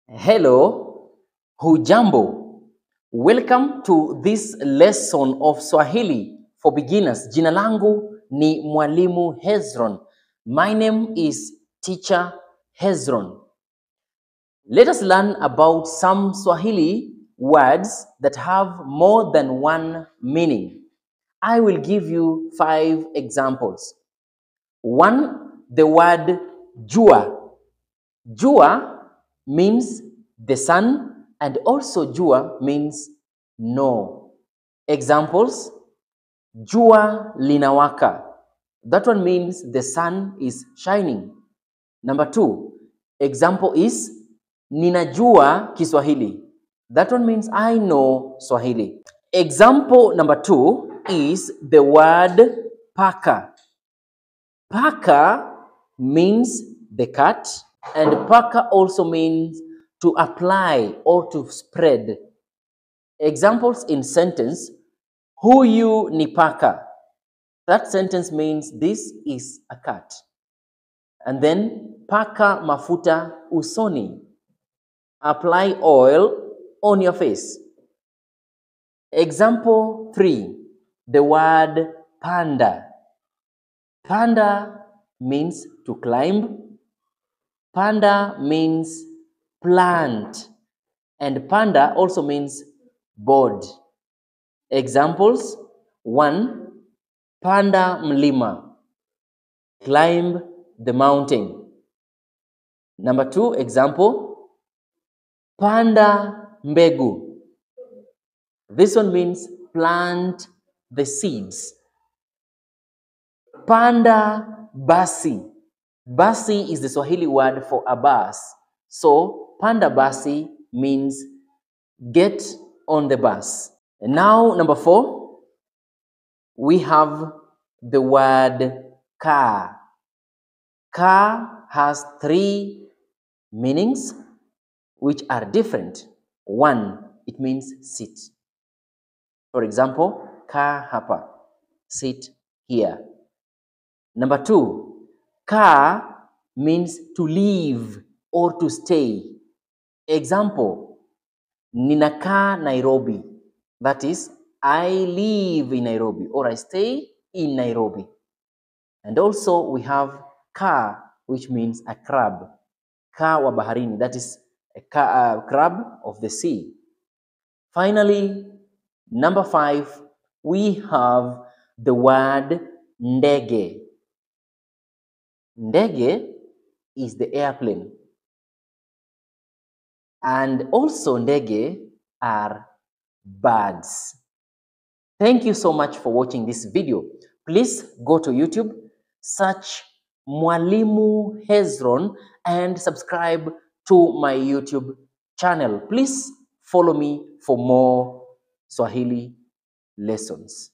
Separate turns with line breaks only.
Hello, hujambo. Welcome to this lesson of Swahili for beginners. Jina langu ni Mwalimu Hezron. My name is Teacher Hezron. Let us learn about some Swahili words that have more than one meaning. I will give you 5 examples. 1. The word jua. Jua means the sun, and also jua means no. Examples: jua linawaka. That one means the sun is shining. Number 2, example is ninajua Kiswahili. That one means I know Swahili. Example number 2 is the word paka. Paka means the cat, and paka also means to apply or to spread. Examples in sentence: huyu ni paka. That sentence means this is a cat. And then paka mafuta usoni. Apply oil on your face. Example 3, the word panda. Panda means to climb. Panda means plant, and panda also means board. Examples: 1, panda mlima, climb the mountain. Number 2, example, panda mbegu. This one means plant the seeds. Panda basi. Basi is the Swahili word for a bus. So, panda basi means get on the bus. And now, number 4, we have the word kaa. Kaa has 3 meanings which are different. 1, it means sit. For example, kaa hapa, sit here. Number 2, kaa means to live or to stay. Example, ninakaa Nairobi. That is, I live in Nairobi or I stay in Nairobi. And also we have kaa, which means a crab. Kaa wa baharini, that is a crab of the sea. Finally, number 5, we have the word ndege. Ndege is the airplane. And also ndege are birds. Thank you so much for watching this video. Please go to YouTube, search Mwalimu Hezron and subscribe to my YouTube channel. Please follow me for more Swahili lessons.